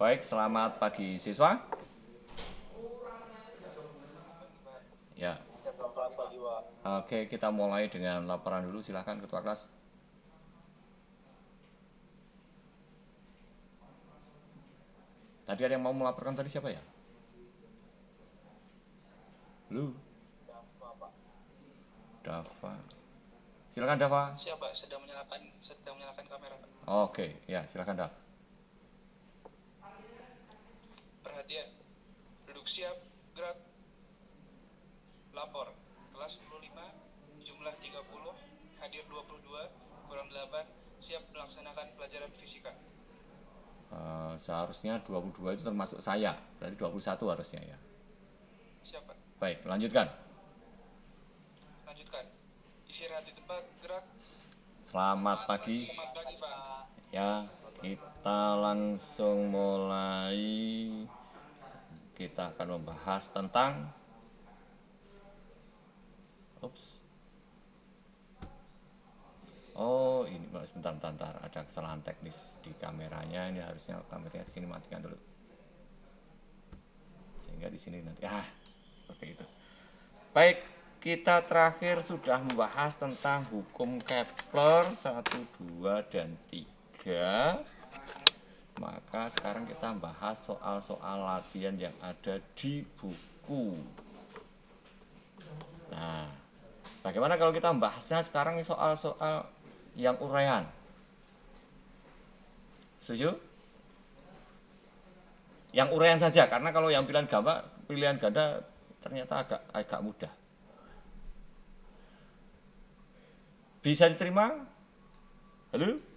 Baik, selamat pagi siswa. Ya. Selamat pagi, Pak. Oke, kita mulai dengan laporan dulu. Silahkan Ketua kelas. Tadi ada yang mau melaporkan tadi siapa ya? Lu? Dafa, Pak. Dava. Silakan Dava. Siapa? Sedang menyalakan kamera, Pak. Oke, ya silakan Dav. Perhatian. Duduk siap, gerak. Lapor. Kelas 15, jumlah 30, hadir 22, kurang 8, siap melaksanakan pelajaran fisika. Seharusnya 22 itu termasuk saya. Berarti 21 harusnya ya. Siapa? Baik, lanjutkan. Lanjutkan. Istirahat di tempat, gerak. Selamat pagi. Selamat pagi, Pak. Ya, kita langsung mulai. Kita akan membahas tentang Oh, ini sebentar. Ada kesalahan teknis di kameranya. Ini harusnya kameranya di sini matikan dulu. Sehingga di sini nanti seperti itu. Baik, kita terakhir sudah membahas tentang hukum Kepler 1, 2, dan 3. Maka sekarang kita membahas soal-soal latihan yang ada di buku. Nah, bagaimana kalau kita membahasnya sekarang soal-soal yang uraian? Setuju? Yang uraian saja, karena kalau yang pilihan ganda ternyata agak mudah. Bisa diterima? Halo?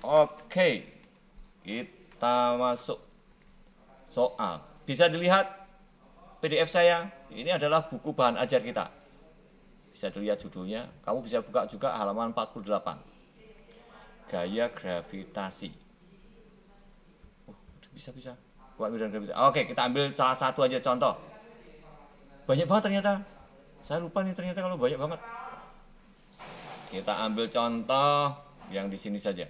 Oke, kita masuk soal. Bisa dilihat PDF saya. Ini adalah buku bahan ajar kita. Bisa dilihat judulnya. Kamu bisa buka juga halaman 48. Gaya gravitasi. Bisa. Buat medan gravitasi. Oke, kita ambil salah satu aja contoh. Banyak banget ternyata. Saya lupa nih ternyata kalau banyak banget. Kita ambil contoh yang di sini saja.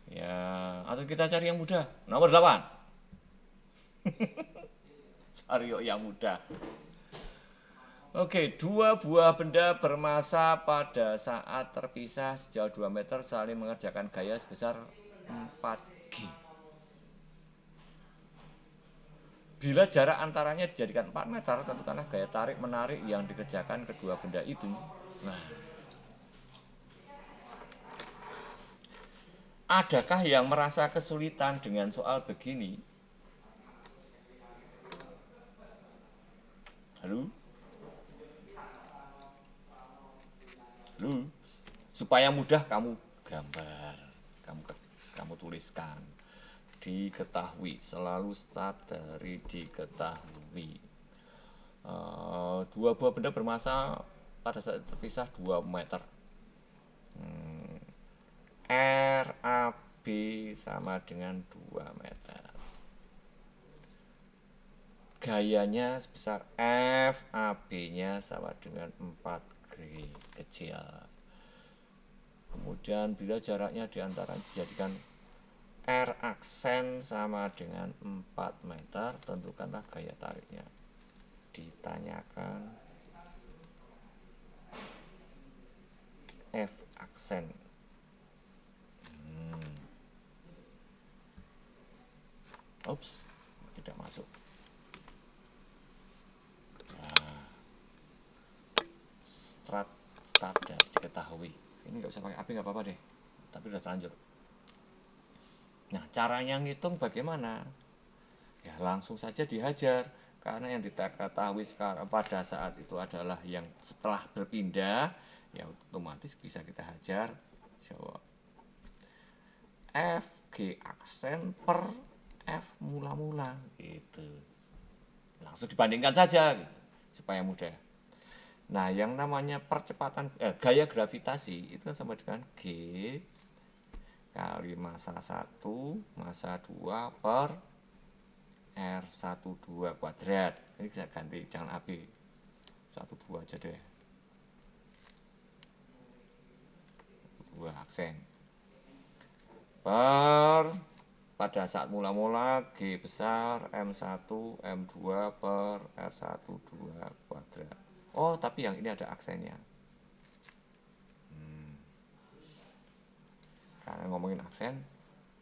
Ya, atau kita cari yang mudah. Nomor 8. Cari yang mudah. Oke, dua buah benda bermassa pada saat terpisah sejauh 2 meter saling mengerjakan gaya sebesar 4G. Bila jarak antaranya dijadikan 4 meter, tentukanlah gaya tarik-menarik yang dikerjakan kedua benda itu. Nah, adakah yang merasa kesulitan dengan soal begini? Halo? Supaya mudah kamu gambar, kamu tuliskan. Diketahui, selalu start dari diketahui. Dua buah benda bermassa pada saat terpisah 2 meter. RAB sama dengan 2 meter. Gayanya sebesar F, AB-nya sama dengan 4G kecil. Kemudian bila jaraknya diantara dijadikan R aksen sama dengan 4 meter, tentukanlah gaya tariknya. Ditanyakan F aksen. Tidak masuk. Start dan diketahui. Ini nggak usah pakai api, nggak apa-apa deh. Tapi udah terlanjur. Nah, caranya ngitung bagaimana? Ya langsung saja dihajar. Karena yang diketahui sekarang pada saat itu adalah yang setelah berpindah, ya otomatis bisa kita hajar. Jawab F G aksen per F mula-mula gitu. Langsung dibandingkan saja gitu, supaya mudah. Nah, yang namanya percepatan gaya gravitasi itu sama dengan G kali massa 1, massa 2 per R12 kuadrat. Ini bisa ganti, jangan AB. 12 aja deh. 2 aksen. Pada saat mula-mula G besar M1 M2 per R1 2 kuadrat. Oh, tapi yang ini ada aksennya. Karena ngomongin aksen.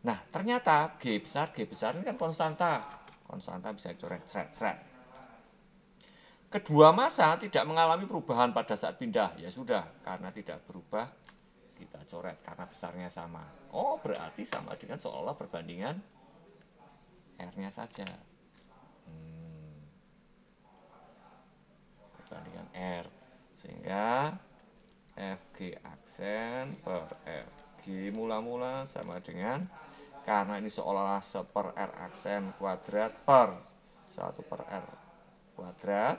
Nah, ternyata G besar ini kan konstanta. Konstanta bisa dicoret, seret. Kedua massa tidak mengalami perubahan pada saat pindah. Ya sudah, karena tidak berubah, kita coret karena besarnya sama. Oh, berarti sama dengan seolah perbandingan R-nya saja. Perbandingan R. Sehingga FG aksen per FG mula-mula sama dengan, karena ini seolah-olah 1/R aksen kuadrat per 1/R kuadrat,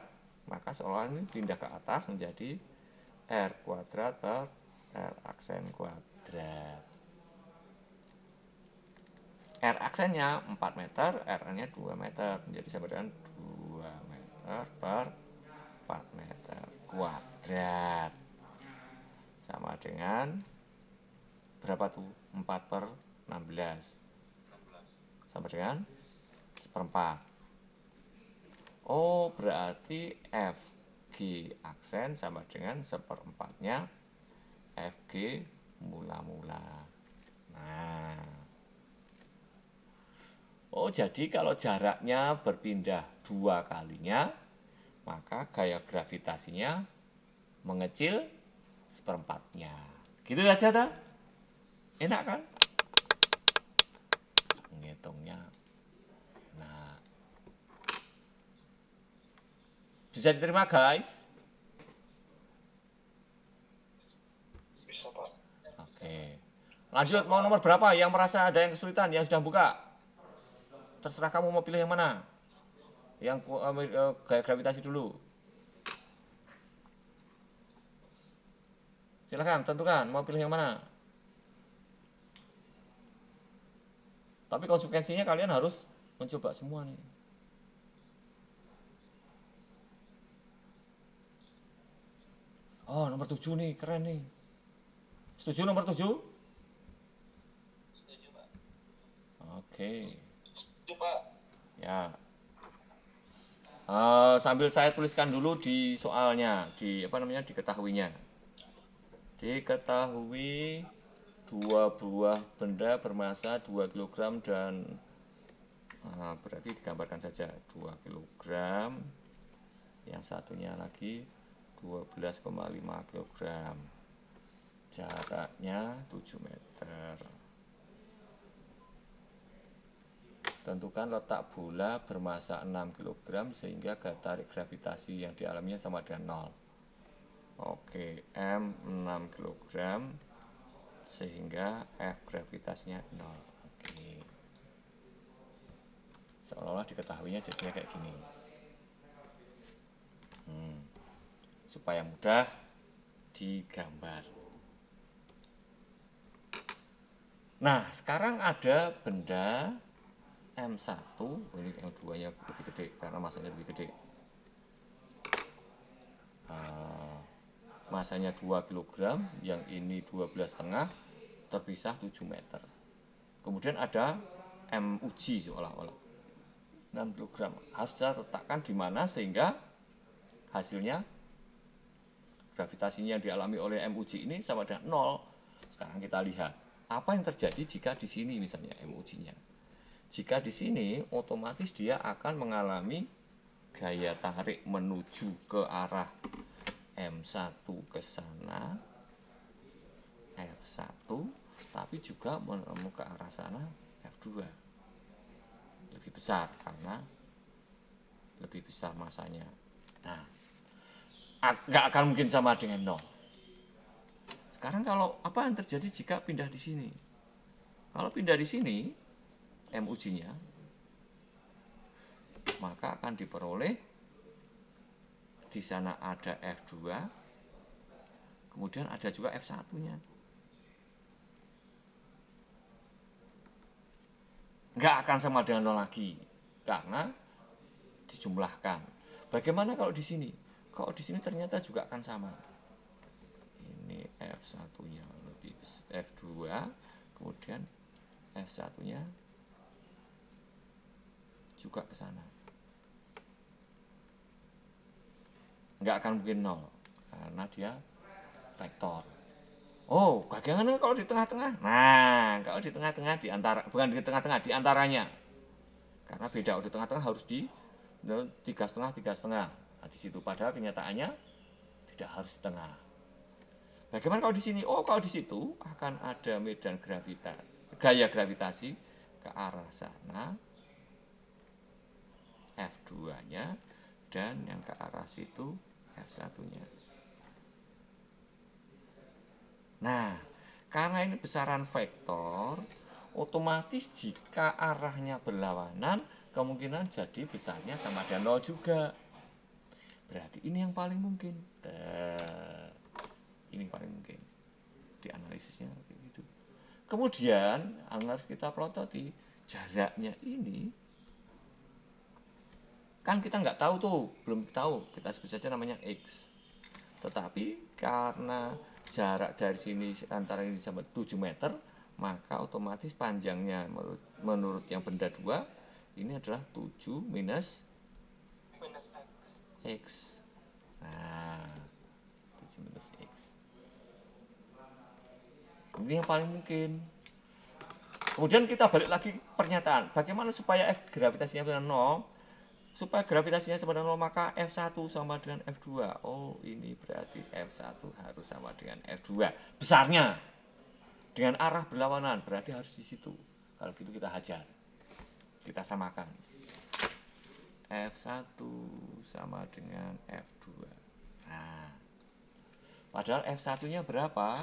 maka seolah ini pindah ke atas menjadi R kuadrat per R aksen kuadrat. R aksennya 4 meter, R-nya 2 meter, menjadi sama dengan 2 meter per 4 meter kuadrat. Sama dengan berapa tuh? 4/16. Sama dengan 1/4. Oh, berarti FG aksen sama dengan 1/4-nya FG mula-mula. Nah. Oh, jadi kalau jaraknya berpindah 2 kalinya, maka gaya gravitasinya mengecil 1/4-nya. Gitu saja, tak? Enak kan? Ngitungnya. Nah. Bisa diterima, guys? Bisa, Pak. Oke. Lanjut, mau nomor berapa? Yang merasa ada yang kesulitan, yang sudah buka? Terserah kamu mau pilih yang mana. Yang gaya gravitasi dulu. Silahkan, tentukan mau pilih yang mana. Tapi konsekuensinya kalian harus mencoba semua nih. Oh, nomor 7 nih, keren nih. Setuju nomor 7? Setuju, Pak. Oke. Setuju, Pak. Ya. Sambil saya tuliskan dulu di soalnya, diketahuinya. Diketahui 2 buah benda bermassa 2 kg dan berarti digambarkan saja 2 kg. Yang satunya lagi 12,5 kg. Jaraknya 7 meter. Tentukan letak bola bermassa 6 kg sehingga gaya tarik gravitasi yang dialaminya sama dengan 0. Oke, M 6 kg sehingga F gravitasinya 0. Oke. Seolah-olah diketahuinya jadinya kayak gini. Supaya mudah digambar. Nah, sekarang ada benda M1, ini yang 2-nya lebih gede karena masanya lebih gede. Masanya 2 kg, yang ini 12,5, terpisah 7 meter. Kemudian ada M uji seolah-olah 6 kg. Harus saya letakkan di mana sehingga hasilnya gravitasinya yang dialami oleh M uji ini sama dengan 0. Sekarang kita lihat apa yang terjadi jika di sini misalnya M ujinya. Jika di sini otomatis dia akan mengalami gaya tarik menuju ke arah M1 ke sana, F1, tapi juga menuju ke arah sana F2. Lebih besar karena lebih besar masanya. Nah, nggak akan mungkin sama dengan 0. Sekarang kalau apa yang terjadi jika pindah di sini? Kalau pindah di sini, M ujinya, maka akan diperoleh di sana ada F2, kemudian ada juga F1-nya. Nggak akan sama dengan 0 lagi, karena dijumlahkan. Bagaimana kalau di sini? Kalau di sini ternyata juga akan sama. Ini F1-nya lebih F2, kemudian F1-nya juga ke sana. Nggak akan mungkin 0, karena dia vektor. Oh, bagaimana kalau di tengah-tengah? Nah, kalau di tengah-tengah di antara, bukan di tengah-tengah, di antaranya. Karena beda, di tengah-tengah harus di 3,5. Nah, di situ padahal kenyataannya tidak harus di tengah. Bagaimana kalau di sini? Oh, kalau di situ akan ada medan gaya gravitasi ke arah sana, F2-nya, dan yang ke arah situ F1-nya. Nah, karena ini besaran vektor, otomatis jika arahnya berlawanan, kemungkinan jadi besarnya sama dengan 0 juga. Berarti ini yang paling mungkin. Ini paling mungkin. Di analisisnya kayak gitu. Kemudian harus kita plototi jaraknya ini. Kan kita nggak tahu tuh, belum tahu. Kita sebut saja namanya X. Tetapi karena jarak dari sini antara ini sampai 7 meter, maka otomatis panjangnya menurut yang benda 2 ini adalah 7 minus X. Nah, 7 minus X. Ini yang paling mungkin. Kemudian kita balik lagi pernyataan. Bagaimana supaya F gravitasinya benar 0? Supaya gravitasinya sama dengan 0, maka F1 sama dengan F2. Oh, ini berarti F1 harus sama dengan F2. Besarnya. Dengan arah berlawanan, berarti harus di situ. Kalau gitu kita hajar. Kita samakan. F1 sama dengan F2. Nah, padahal F1-nya berapa?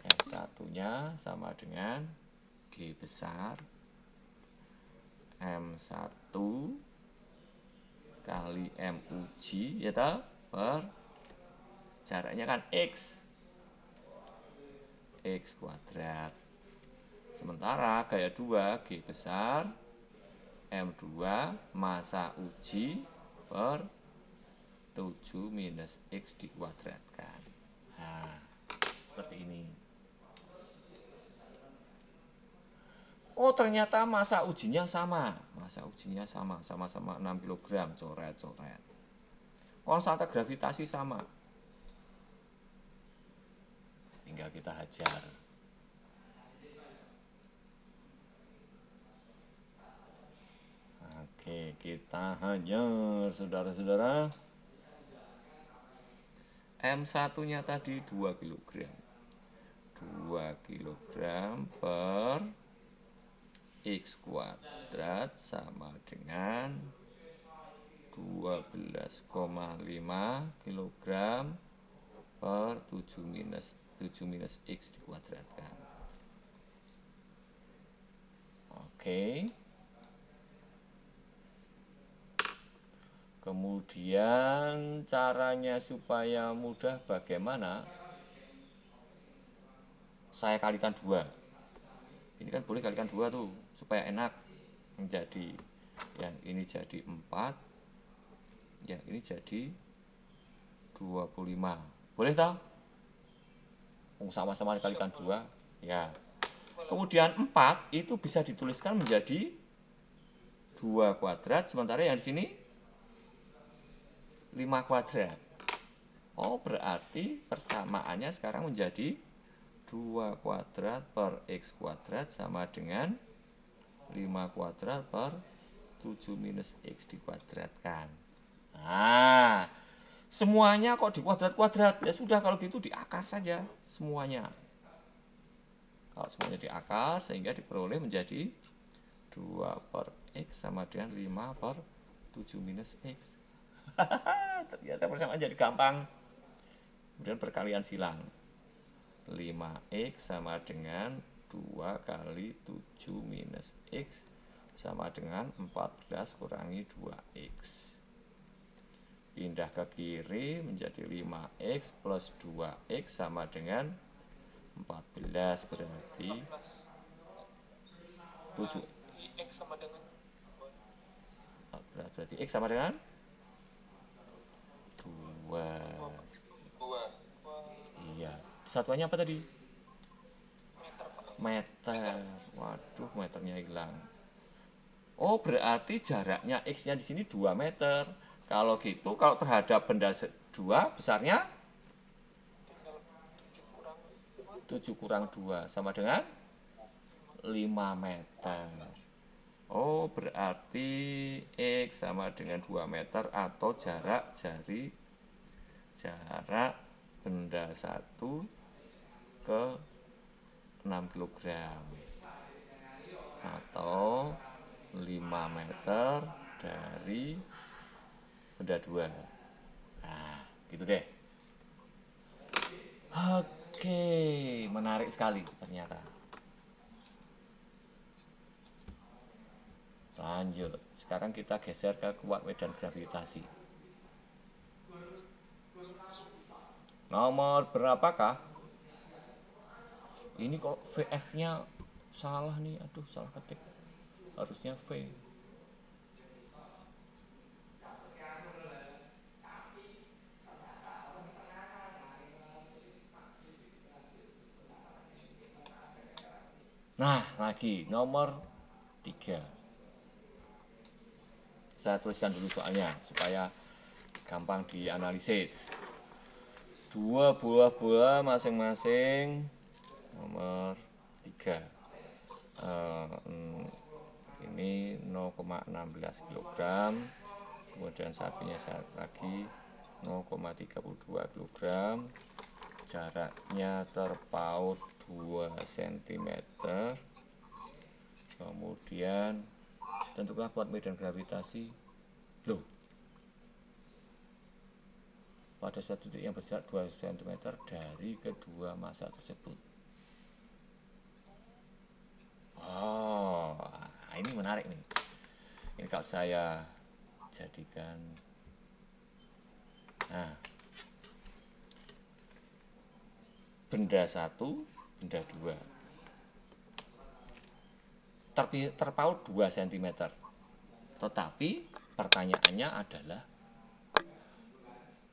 F1-nya sama dengan G besar M1 kali MUG, ya toh, per jaraknya kan X kuadrat. Sementara gaya 2 G besar M2 massa uji per 7 minus X dikuadratkan. Nah, seperti ini. Oh, ternyata massa ujinya sama. Massa ujinya sama-sama 6 kg, coret-coret. Konstanta gravitasi sama. Tinggal kita hajar. Oke, kita hajar, saudara-saudara. M1-nya tadi 2 kg. 2 kg per X kuadrat sama dengan 12,5 kg per 7 minus X dikuadratkan. Oke. Kemudian caranya supaya mudah bagaimana? Saya kalikan 2. Ini kan boleh kalikan 2 tuh, supaya enak. Menjadi, yang ini jadi 4, yang ini jadi 25. Boleh toh? Sama-sama dikalikan 2. Ya. Kemudian 4 itu bisa dituliskan menjadi 2 kuadrat, sementara yang di sini 5 kuadrat. Oh, berarti persamaannya sekarang menjadi 2 kuadrat per X kuadrat sama dengan 5 kuadrat per 7 minus X dikuadratkan. Nah, semuanya kok di kuadrat-kuadrat? Ya sudah, kalau gitu di akar saja semuanya. Kalau semuanya di akar, sehingga diperoleh menjadi 2 per X sama dengan 5 per 7 minus X. Ternyata persamaan jadi gampang. Kemudian perkalian silang. 5X sama dengan 2 kali 7 minus X sama dengan 14 kurangi 2X. Pindah ke kiri menjadi 5X plus 2X sama dengan 14, berarti 7. X sama dengan 14, berarti X sama dengan 2. Satuannya apa tadi? Meter, Pak. Meter. Waduh, meternya hilang. Oh, berarti jaraknya X-nya di sini 2 meter. Kalau gitu, kalau terhadap benda 2, besarnya Tinggal 7 kurang 2 sama dengan 5 meter. Oh, berarti X sama dengan 2 meter atau jarak benda 1 ke 6 kilogram. Atau 5 meter dari benda 2. Nah, gitu deh. Oke, menarik sekali ternyata. Lanjut, sekarang kita geser ke kuat medan gravitasi. Nomor berapakah? Ini kok VF-nya salah nih, aduh salah ketik. Harusnya V. Nah, lagi nomor 3. Saya tuliskan dulu soalnya supaya gampang dianalisis. 2 buah bola masing-masing nomor 3. Ini 0,16 kg. Kemudian satunya lagi 0,32 kg. Jaraknya terpaut 2 cm. Kemudian tentukanlah kuat medan gravitasi. Loh, pada suatu titik yang berjarak 2 cm dari kedua massa tersebut. Oh, ini menarik nih. Ini kalau saya jadikan, nah, benda 1, benda 2 terpaut 2 cm. Tetapi pertanyaannya adalah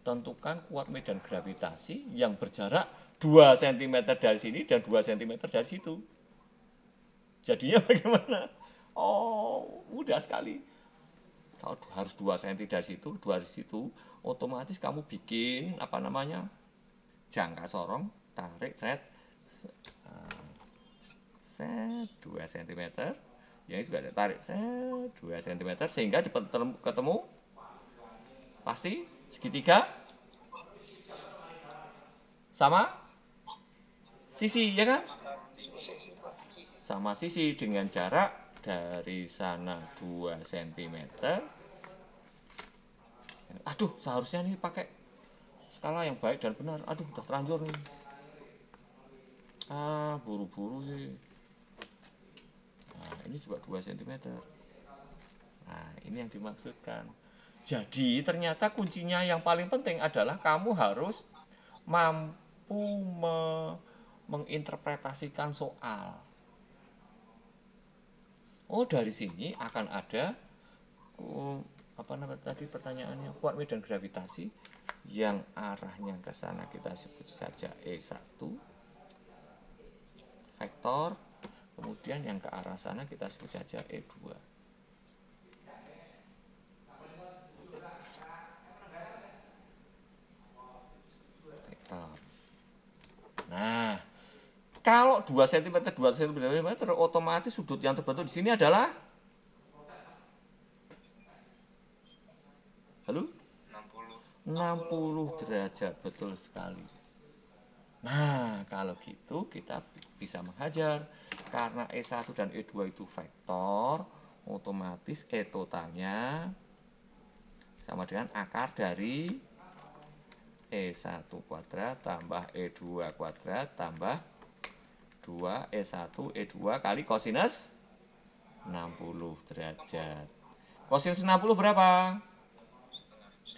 tentukan kuat medan gravitasi yang berjarak 2 cm dari sini dan 2 cm dari situ. Jadinya bagaimana? Oh, mudah sekali. Kalau harus 2 cm dari situ, 2 dari situ, otomatis kamu bikin apa namanya? Jangka sorong, tarik, set 2 cm. Yang juga ada tarik set 2 cm sehingga ketemu pasti segitiga sama sisi, ya kan? Sama sisi dengan jarak dari sana 2 cm. Aduh, seharusnya nih pakai skala yang baik dan benar. Aduh, udah terlanjur nih. Buru-buru sih. Nah, ini juga 2 cm. Nah, ini yang dimaksudkan. Jadi, ternyata kuncinya yang paling penting adalah kamu harus mampu menginterpretasikan soal. Oh, dari sini akan ada apa namanya tadi pertanyaannya, kuat medan gravitasi yang arahnya ke sana kita sebut saja E1 vektor, kemudian yang ke arah sana kita sebut saja E2 vektor. Nah, kalau 2 cm 2 cm otomatis sudut yang terbentuk di sini adalah halo? 60 derajat, betul sekali. Nah, kalau gitu kita bisa menghajar. Karena E1 dan E2 itu vektor, otomatis E totalnya sama dengan akar dari E1 kuadrat tambah E2 kuadrat tambah 2 E1 E2 kali kosinus 60 derajat. Kosinus 60 berapa?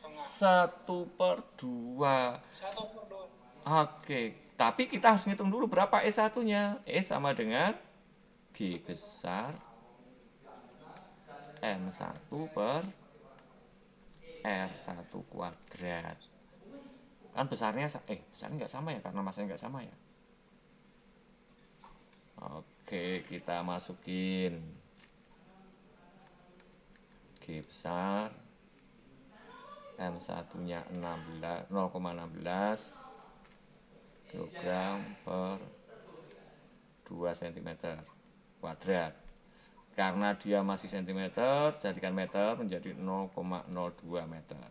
1/2. Oke, tapi kita harus ngitung dulu berapa E1-nya. E sama dengan G besar M1 per R1 kuadrat. Kan besarnya nggak sama ya, karena masanya nggak sama ya. Oke, kita masukin G besar, M1-nya 0,16 kg per 2 cm kuadrat. Karena dia masih cm, jadikan meter menjadi 0,02 meter.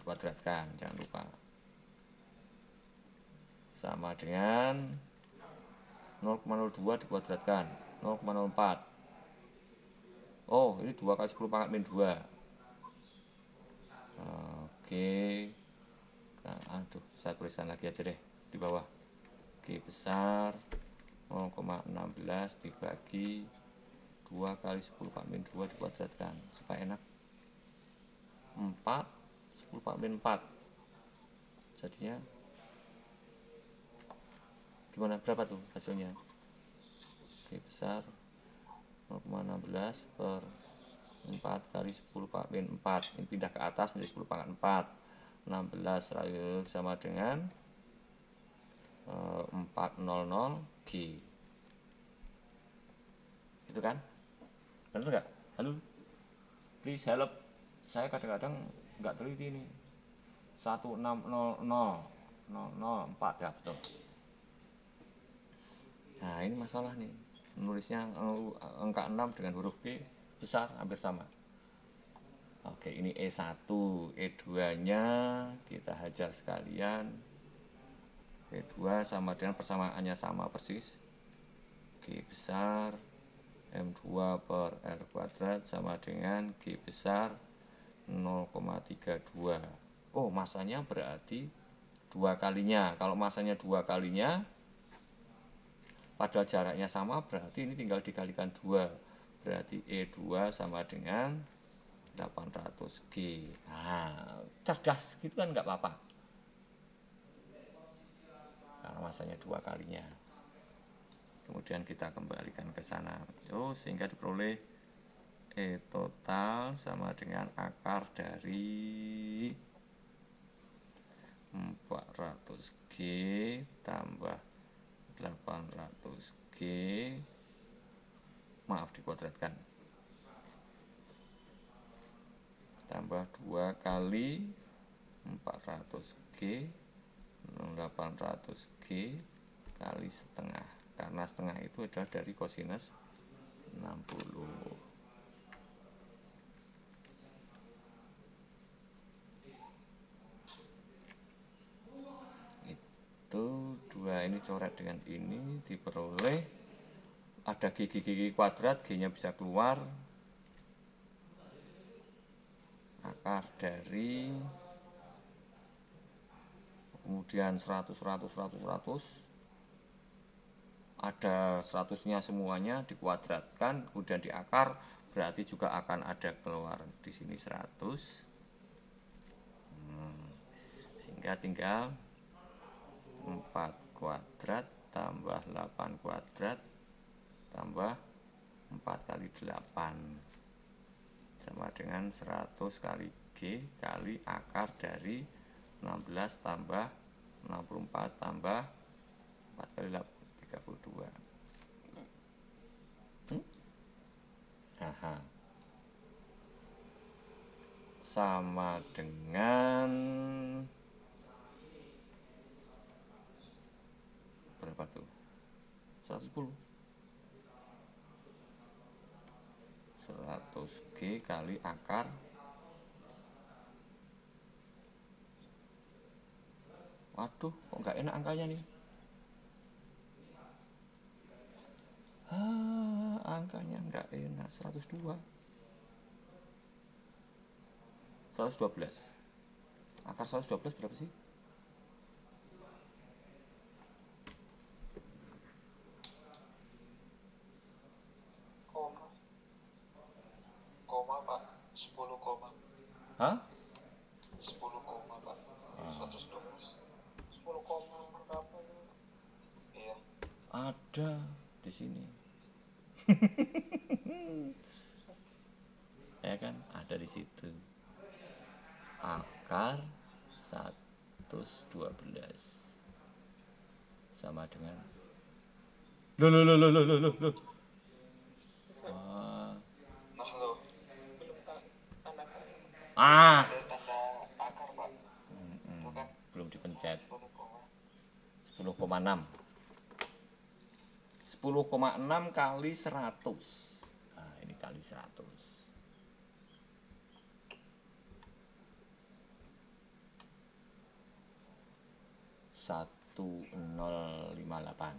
Dikuadratkan, jangan lupa. Sama dengan 0,02 dikuadratkan, 0,04. Oh, ini 2 kali 10 pangkat min 2. Oke. Nah, aduh, saya tuliskan lagi aja deh di bawah. G besar 0,16 dibagi 2 kali 10 pangkat min 2 dikuadratkan, supaya enak. 4 10 pangkat min 4. Jadinya gimana, berapa tuh hasilnya? G besar 0,16 per 4 kali 10 pangkat min 4. Ini pindah ke atas menjadi 10 pangkat 4. 16 sama dengan 400 G. Itu kan? Bener nggak? Halo? Please help. Saya kadang-kadang nggak teliti nih. 1600004 ya, betul. Nah, ini masalah nih. Menulisnya angka 6 dengan huruf G besar hampir sama. Oke, ini E1, E2-nya kita hajar sekalian. E2 sama dengan persamaannya sama persis. G besar M2 per R kuadrat sama dengan G besar 0,32. Oh, masanya berarti 2 kalinya. Kalau masanya 2 kalinya, padahal jaraknya sama, berarti ini tinggal dikalikan 2. Berarti E2 sama dengan 800 G. Nah, cerdas gitu kan nggak apa-apa. Karena masanya 2 kalinya. Kemudian kita kembalikan ke sana. Sehingga diperoleh E total sama dengan akar dari 400 G tambah 800 G. Maaf, dikuadratkan. Tambah 2 kali 400 G 800 G kali setengah, karena setengah itu adalah dari kosinus 60. Itu 2 ini coret dengan ini, diperoleh ada G kuadrat, G-nya bisa keluar. Akar dari, kemudian 100 ada 100-nya semuanya dikuadratkan, kemudian diakar, berarti juga akan ada keluar di sini 100. Sehingga tinggal 4 kuadrat tambah 8 kuadrat tambah 4 kali 8 sama dengan 100 kali G kali akar dari 16 tambah 64 tambah 4 kali 32. Aha. Sama dengan berapa tuh? 110. 100 G kali akar waduh, kok nggak enak angkanya nih. Angkanya nggak enak. 102 112. Akar 112 berapa sih? Koma Pak, 10 koma. Hah? 10 koma Pak, 112. 10 koma berapa? Iya. Ada di sini. Ya kan, ada di situ. Akar 1 112 sama dengan loh. Nah lo, Ah, ada tanda akar pak. Itu kan belum dipencet. 10 koma. 10,6. 10,6 kali 100. Nah, ini kali 100. 1058.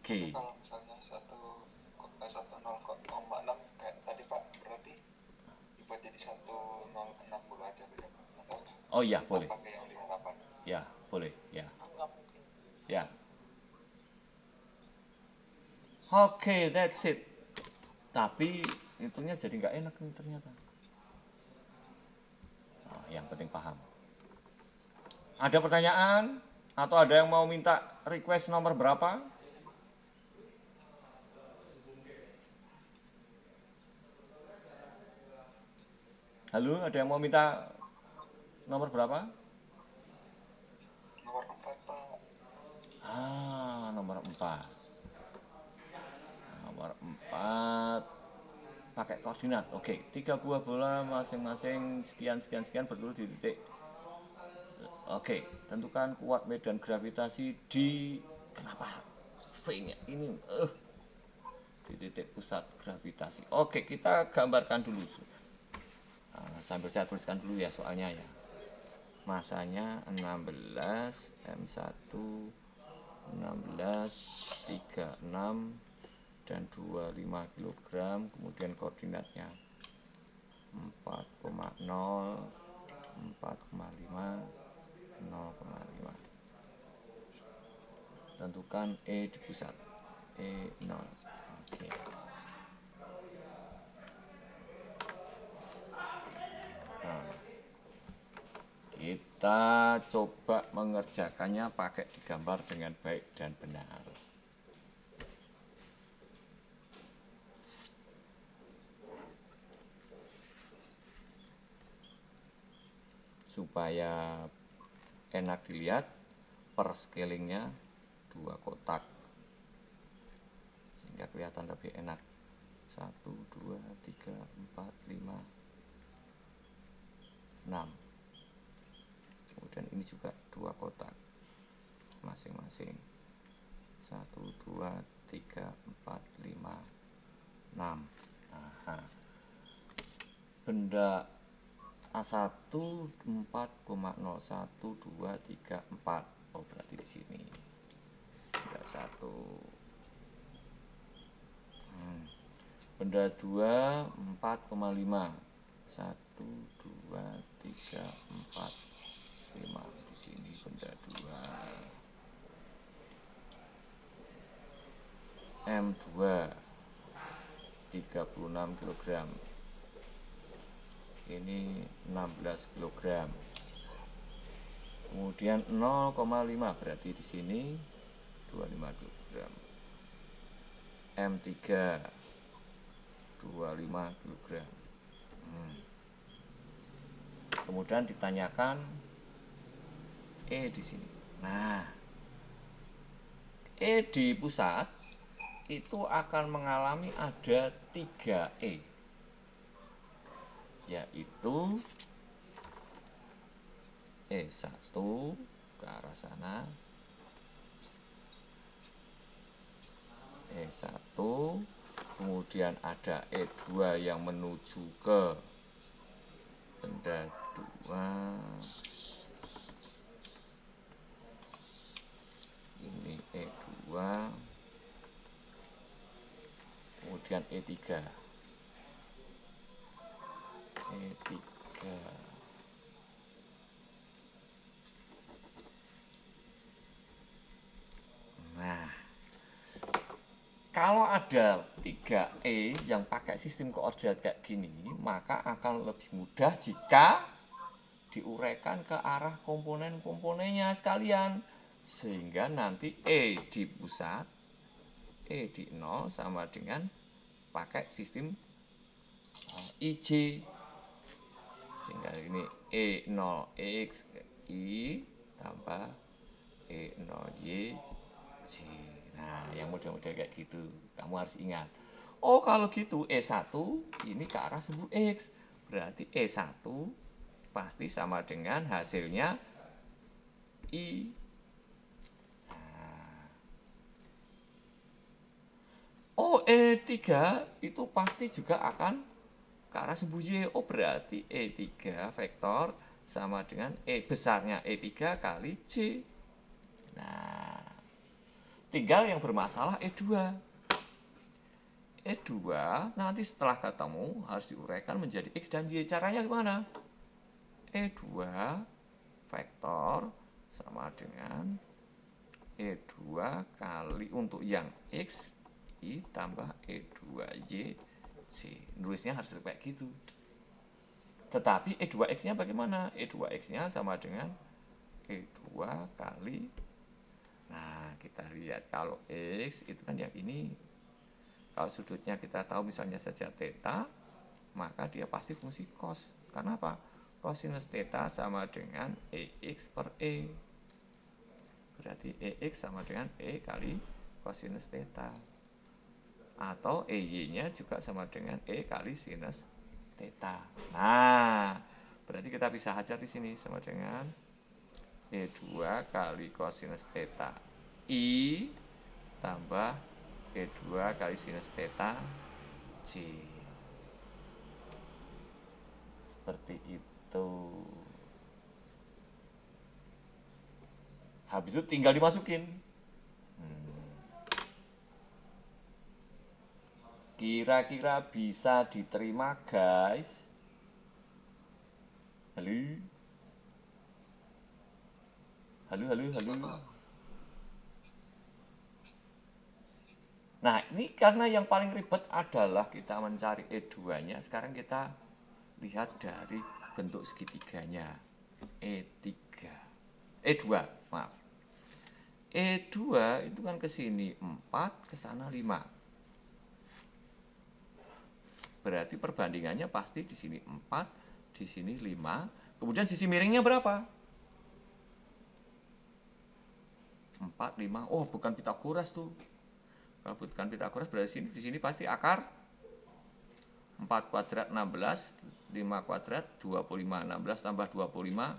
G. Kalau misalnya 1,6 kayak tadi pak, berarti dibuat jadi 1060 aja beda atau Oh iya, boleh. pakai yang 58. Ya, boleh. Ya. Ya. Oke, that's it. Tapi hitungnya jadi nggak enak nih ternyata. Nah, yang penting paham. Ada pertanyaan? Atau ada yang mau minta request nomor berapa? Halo, ada yang mau minta nomor berapa? Nomor 4 pak. Nomor 4. Nomor 4 pakai koordinat. Oke, 3 buah bola masing-masing sekian bertelur di titik. Oke, tentukan kuat medan gravitasi di kenapa V-nya ini di titik pusat gravitasi. Oke, kita gambarkan dulu. Sambil saya tuliskan dulu ya soalnya ya. Masanya 16 M1 16 36 dan 25 kg, kemudian koordinatnya 4,0 4,5 0,5. Tentukan E di pusat E0. Oke. Kita coba mengerjakannya pakai digambar dengan baik dan benar. Supaya enak dilihat, per scalingnya 2 kotak. Sehingga kelihatan lebih enak. 1, 2, 3, 4, 5, 6. Kemudian ini juga 2 kotak masing-masing. 1, 2, 3, 4, 5, 6. Nah, benda A1 4,0124. Oh, berarti di sini. Benda 1. Benda 2 4,5. 1, 2, 3, 4, 5. Di sini benda 2. M2 36 kg. Ini 16 kg. Kemudian 0,5 berarti di sini 25 kg. M3 25 kg. Kemudian ditanyakan E di sini. Nah, E di pusat itu akan mengalami ada 3 E, yaitu E1 ke arah sana, E1, kemudian ada E2 yang menuju ke benda 2, ini E2, kemudian E3. Nah, kalau ada 3E yang pakai sistem koordinat kayak gini, maka akan lebih mudah jika diuraikan ke arah komponen-komponennya sekalian. Sehingga nanti E di pusat, E di 0 sama dengan pakai sistem IJ. Sehingga ini E0X, I tambah E0YJ. Nah, yang model-model kayak gitu kamu harus ingat. Oh, kalau gitu E1 ini ke arah sumbu X. Berarti E1 pasti sama dengan hasilnya I. Nah. Oh, E3 itu pasti juga akan ke arah sumbu Y. Oh, berarti E3 vektor sama dengan E besarnya E3 kali J. Nah, tinggal yang bermasalah E2. E2 nanti setelah ketemu harus diuraikan menjadi X dan Y. Caranya gimana? E2 vektor sama dengan E2 kali untuk yang X I tambah E2Y C. Nulisnya harus kayak gitu. Tetapi E2X-nya bagaimana? E2X-nya sama dengan E2 kali. Nah, kita lihat kalau X itu kan yang ini. Kalau sudutnya kita tahu misalnya saja theta, maka dia pasti fungsi cos. Karena apa? Cosinus theta sama dengan EX per E. Berarti EX sama dengan E kali cosinus theta. Atau EY-nya juga sama dengan E kali sinus theta. Nah, berarti kita bisa hajar di sini sama dengan E2 kali cosinus theta I tambah E2 kali sinus theta J. Seperti itu. Habis itu tinggal dimasukin. Kira-kira bisa diterima, guys? Halo? Halo. Nah, ini karena yang paling ribet adalah kita mencari E2-nya. Sekarang kita lihat dari bentuk segitiganya. E2, maaf. E2 itu kan ke sini 4, ke sana 5. Berarti perbandingannya pasti di sini 4, di sini 5. Kemudian sisi miringnya berapa? 4, 5. Oh, bukan Pitagoras tuh. Kalau bukan Pitagoras berarti di sini pasti akar 4 kuadrat 16, 5 kuadrat 25. 16 tambah 25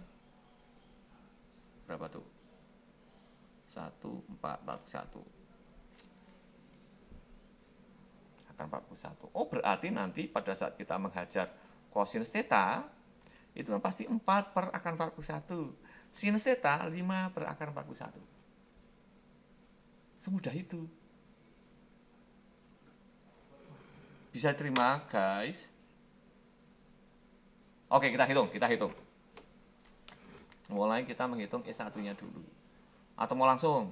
berapa tuh? 41. Akar 41. Oh, berarti nanti pada saat kita menghajar cosinus theta itu kan pasti 4 per akar 41. Sinus theta 5 per akar 41. Semudah itu. Bisa terima, guys? Oke, kita hitung. Mulai kita menghitung E1-nya dulu. Atau mau langsung?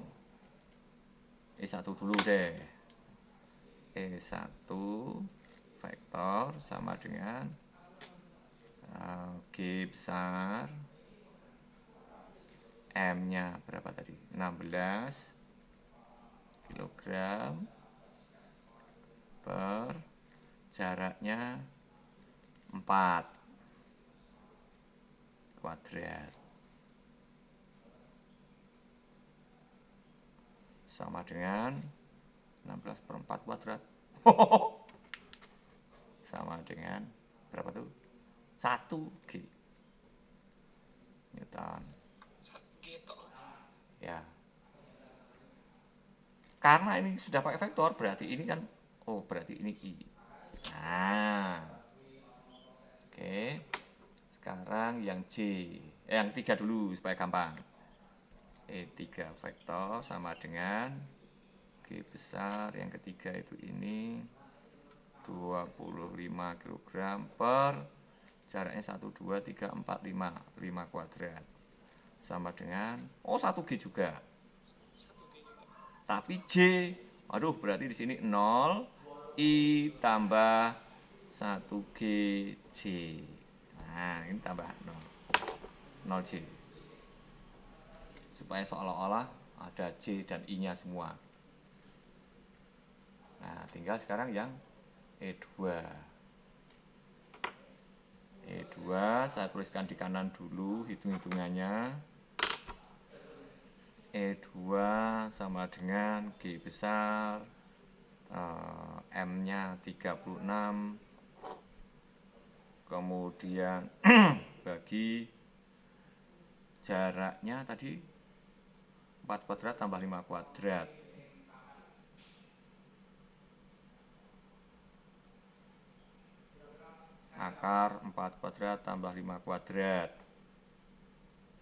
E1 dulu deh. E1 vektor sama dengan G besar. M-nya berapa tadi? 16 kilogram per jaraknya 4 kuadrat sama dengan 16 per 4 kuadrat sama dengan berapa tuh? 1 G Newton. Ya, karena ini sudah pakai vektor berarti ini kan, oh berarti ini I. Nah, oke. Sekarang yang J, yang 3 dulu supaya gampang. E3 vektor sama dengan G besar, yang ketiga itu ini 25 kg per jaraknya 1, 2, 3, 4, 5 kuadrat sama dengan, oh 1G juga. Tapi J, aduh berarti di sini 0 I tambah 1G J. Nah, ini tambah 0 J. Supaya seolah-olah ada J dan I-nya semua. Nah, tinggal sekarang yang E2. E2 saya tuliskan di kanan dulu hitung-hitungannya. E2 sama dengan G besar, M-nya 36, kemudian bagi jaraknya tadi 4 kuadrat tambah 5 kuadrat. Akar 4 kuadrat tambah 5 kuadrat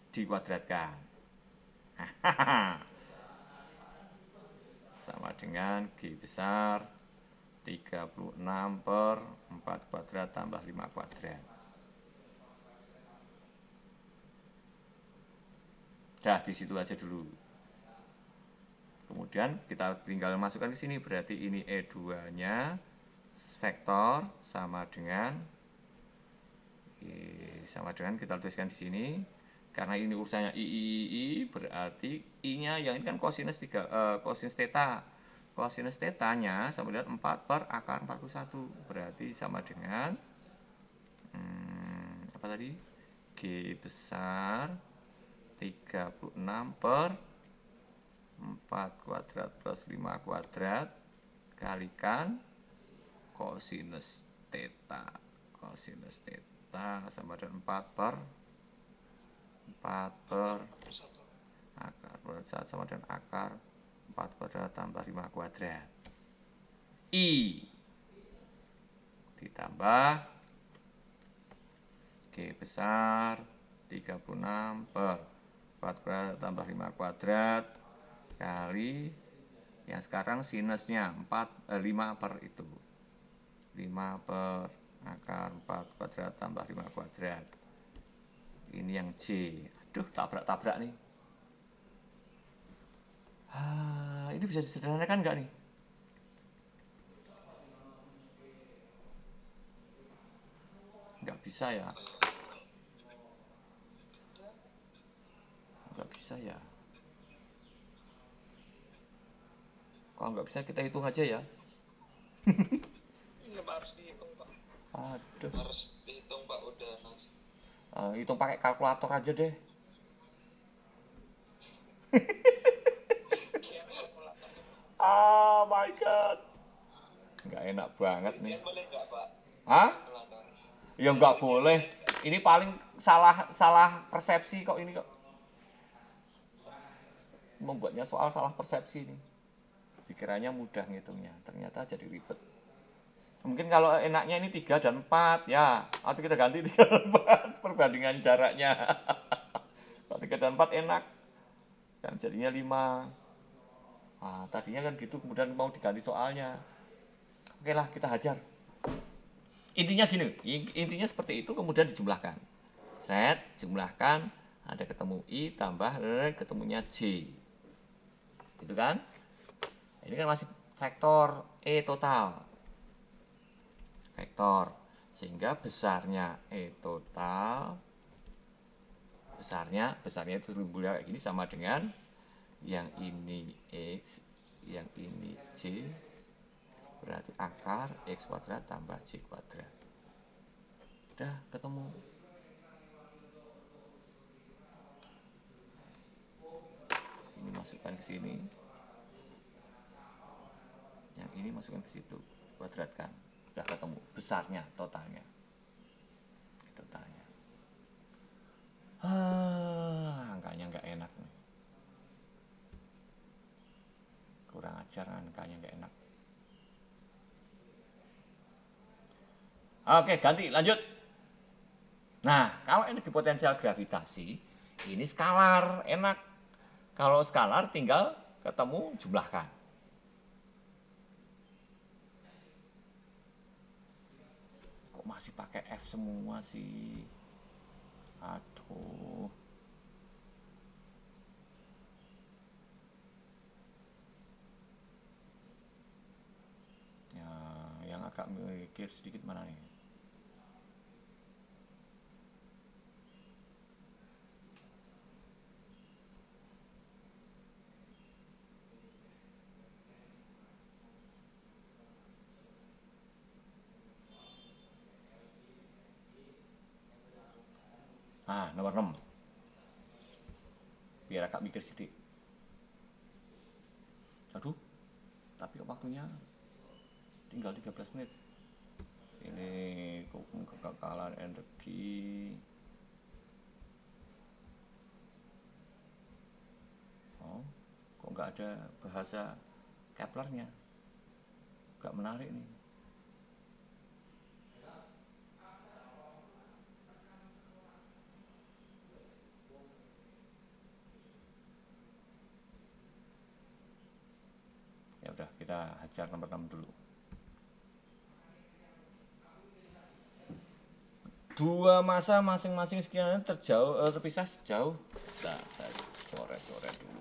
dikuadratkan. Sama dengan G besar 36 per 4 kuadrat tambah 5 kuadrat. Dah, di situ aja dulu. Kemudian kita tinggal masukkan ke sini, berarti ini E2-nya vektor sama dengan kita tuliskan di sini. Karena ini urusannya I, berarti I-nya yang ini kan kosinus theta. Kosinus theta-nya sama dengan 4 per akar 41. Berarti sama dengan apa tadi? G besar 36 per 4 kuadrat plus 5 kuadrat kalikan kosinus theta. Kosinus theta sama dengan 4 per akar kuadrat sama dengan akar 4 kuadrat tambah 5 kuadrat. I ditambah G besar 36 per 4 kuadrat tambah 5 kuadrat kali yang sekarang sinusnya 5 per itu 5 per akar 4 kuadrat tambah 5 kuadrat. Ini yang J. Aduh, tabrak-tabrak nih. Ini bisa disederhanakan nggak nih? Nggak bisa ya. Nggak bisa ya. Kalau nggak bisa kita hitung aja ya. Iya, harus dihitung, Pak. Aduh. Harus dihitung, Pak, udah. Hitung pakai kalkulator aja deh. Oh my god. Nggak enak banget nih. Boleh nggak, Pak? Hah? Ya nggak boleh. Ini paling salah persepsi kok ini kok. Membuatnya soal salah persepsi nih. Dikiranya mudah ngitungnya, ternyata jadi ribet. Mungkin kalau enaknya ini 3 dan 4 ya, atau kita ganti 3 dan 4 perbandingan jaraknya. Kalau 3 dan 4 enak. Kan jadinya 5. Tadinya kan gitu, kemudian mau diganti soalnya. Oke lah, kita hajar. Intinya gini, intinya seperti itu, kemudian dijumlahkan. Set, jumlahkan, ada ketemu I tambah ketemunya J. Gitu kan? Ini kan masih vektor E total. Vektor. Sehingga besarnya E total, besarnya itu kayak gini sama dengan yang ini X, yang ini J, berarti akar X kuadrat tambah J kuadrat. Udah ketemu. Ini masukkan ke sini. Yang ini masukkan ke situ, kuadratkan. Udah ketemu besarnya, totalnya. Angkanya nggak enak nih. Kurang ajar, angkanya nggak enak. Oke, ganti, lanjut. Nah, kalau energi potensial gravitasi, ini skalar, enak. Kalau skalar tinggal ketemu, jumlahkan. Kok masih pakai F semua sih? Aduh. Ya, yang agak mikir sedikit mana nih? Nomor 6. Biar agak mikir sedikit. Aduh, tapi waktunya tinggal 13 menit. Ini kekakalan energi. Oh, kok nggak ada bahasa Keplernya? Nggak menarik nih. Ya udah, kita hajar nomor 6 dulu. Dua massa masing-masing sekian terpisah sejauh. Nah, saya coret-coret dulu.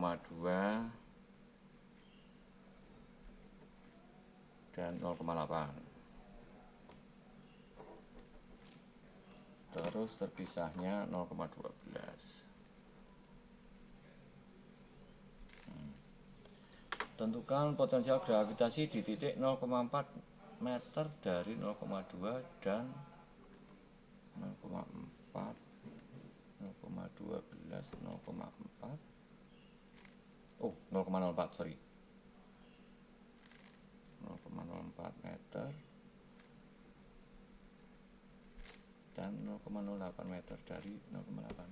.2 dan 0,8. Terus terpisahnya 0,12. Tentukan potensial gravitasi di titik 0,4 meter dari 0,2 dan 0,4, 0,12, 0,4. Oh, 0,04, sorry. 0,04 meter dan 0,08 meter dari 0,8.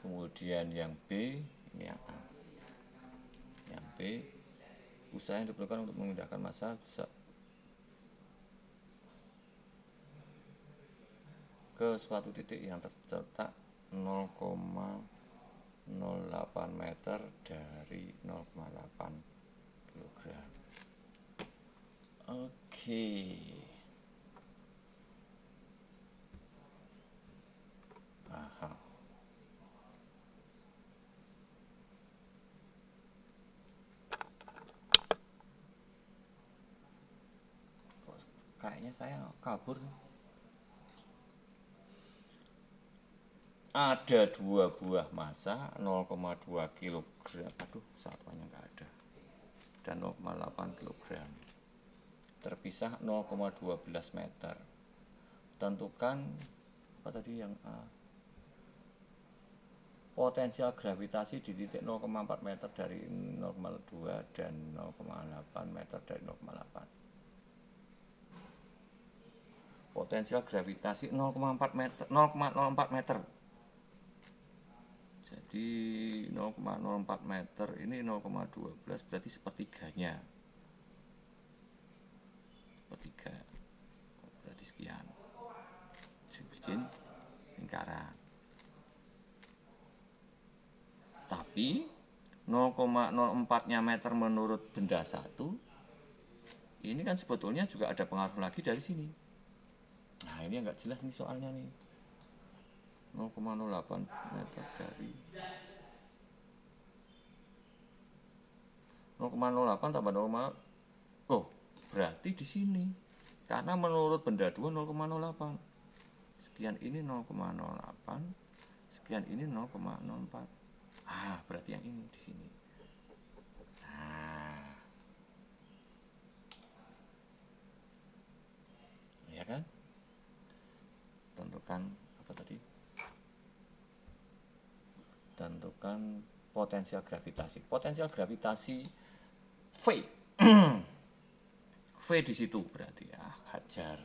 Kemudian yang B, ini yang A. Yang B, usaha yang diperlukan untuk memindahkan massa ke suatu titik yang terletak 0,08 meter dari 0,8 kg. Oke. Aha. Kayaknya saya kabur. Ada dua buah massa 0,2 kg. Aduh, satuannya nggak ada. Dan 0,8 kg. Terpisah 0,12 meter. Tentukan apa tadi yang A? Potensial gravitasi di titik 0,4 meter dari 0,2 dan 0,8 meter dari 0,8. Potensial gravitasi 0,4 meter, 0,04 meter. Jadi 0,04 meter ini 0,12 berarti sepertiganya. Sepertiga. Berarti sekian. Bikin lingkaran. Tapi 0,04-nya meter menurut benda satu ini kan sebetulnya juga ada pengaruh lagi dari sini. Nah, ini nggak jelas nih soalnya nih. 0,08 meter dari 0,08 tambah 0, oh berarti di sini karena menurut benda 2 0,08 sekian ini 0,08 sekian ini 0,04. Berarti yang ini di sini. Ya kan? Tentukan apa tadi? Tentukan potensial gravitasi. Potensial gravitasi V. V di situ berarti ya, hajar.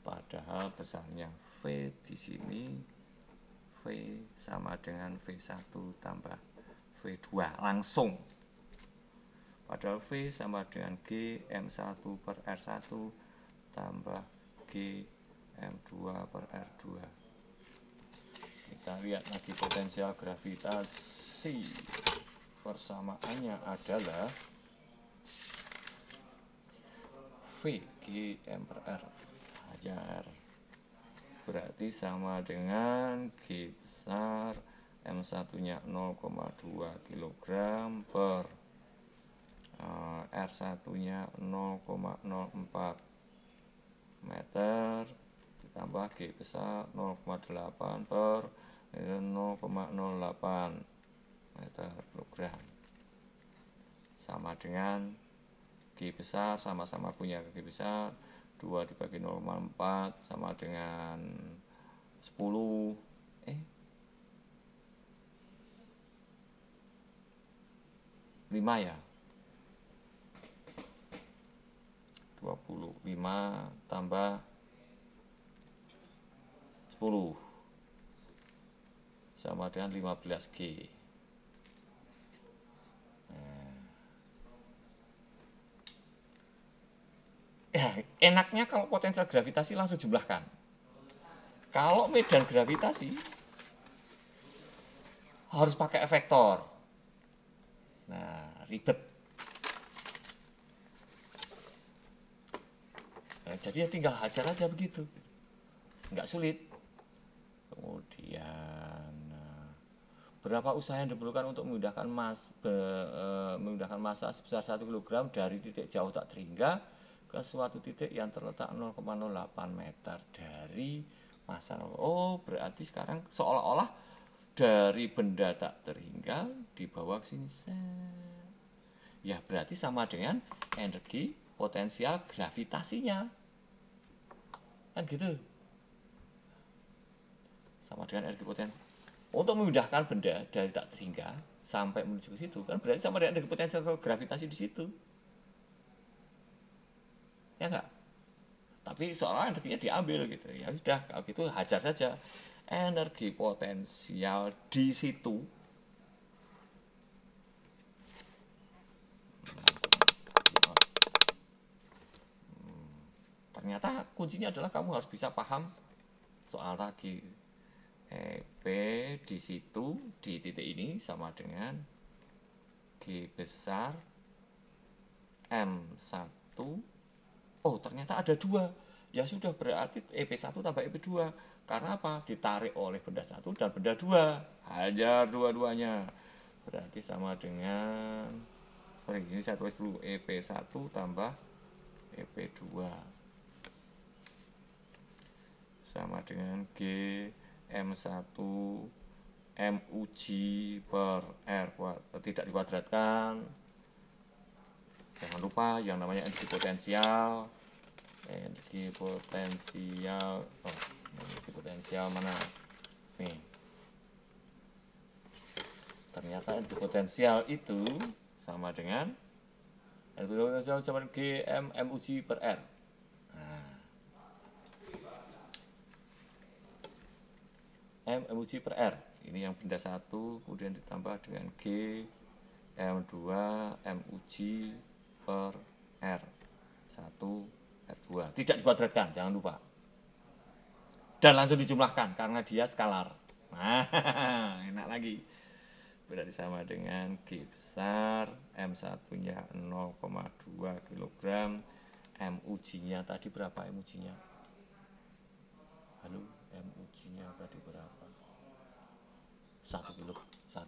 Padahal besarnya V di sini V sama dengan V1 tambah V2 langsung. Padahal V sama dengan G M1 per R1 tambah G M2 per R2. Kita lihat lagi potensial gravitasi. Persamaannya adalah V G M per R hajar. Berarti sama dengan G besar M1-nya 0,2 kg per R1-nya 0,04 meter ditambah G besar 0,8 per 0,08 meter kilogram. Sama dengan G besar, sama-sama punya G besar, 2 dibagi 0,4 sama dengan 10. 5 ya. 25 tambah 10 sama dengan 15G. Ya, enaknya kalau potensial gravitasi langsung jumlahkan. Kalau medan gravitasi harus pakai efektor. Nah, ribet. Nah, jadi ya tinggal hajar aja begitu. Nggak sulit. Kemudian berapa usaha yang diperlukan untuk memindahkan massa sebesar 1 kg dari titik jauh tak terhingga ke suatu titik yang terletak 0,08 meter dari massa. Oh, berarti sekarang seolah-olah dari benda tak terhingga dibawa ke sini. Ya, berarti sama dengan energi potensial gravitasinya. Kan gitu. Sama dengan energi potensial. Untuk memindahkan benda dari tak terhingga sampai menuju ke situ, kan berarti sama dengan energi potensial gravitasi di situ. Ya enggak? Tapi soalnya energinya diambil gitu. Ya sudah, kalau gitu hajar saja. Energi potensial di situ ternyata kuncinya adalah kamu harus bisa paham soal tadi. P di situ di titik ini sama dengan G besar M1. Oh, ternyata ada 2. Ya sudah, berarti EP1 tambah EP2. Karena apa? Ditarik oleh benda 1 dan benda 2. Hajar dua-duanya. Berarti sama dengan, ini saya tulis dulu, EP1 tambah EP2 sama dengan G M1 MUG per R, tidak dikuadratkan. Jangan lupa yang namanya energi potensial. Energi potensial mana? Nih. Ternyata energi potensial itu sama dengan energi potensial sama dengan G MUG per R. MUG per R. Ini yang benda 1, kemudian ditambah dengan G M2 MUG per R1 R2. Tidak dikuadratkan, jangan lupa. Dan langsung dijumlahkan karena dia skalar. Nah, enak lagi. Berarti sama dengan G besar, M1-nya 0,2 kg, MUG-nya tadi berapa MUG-nya? Halo, MUG-nya tadi berapa? 1 kg 1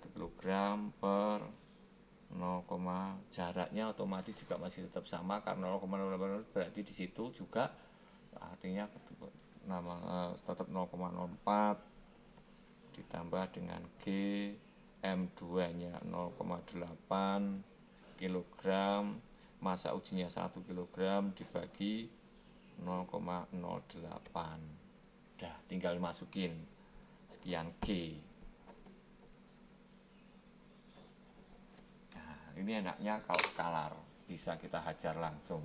kg per 0, jaraknya otomatis juga masih tetap sama karena 0,08 berarti di situ juga artinya tetap 0,04 ditambah dengan G M2-nya 0,8 kg, massa ujinya 1 kg dibagi 0,08. Udah, tinggal masukin sekian G. Nah, ini enaknya kalau skalar bisa kita hajar langsung.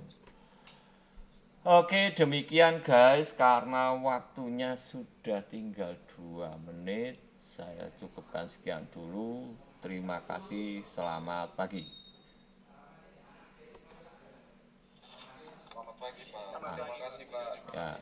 Oke, demikian guys, karena waktunya sudah tinggal 2 menit, saya cukupkan sekian dulu. Terima kasih, selamat pagi. Selamat pagi Pak. Terima kasih Pak. Ya.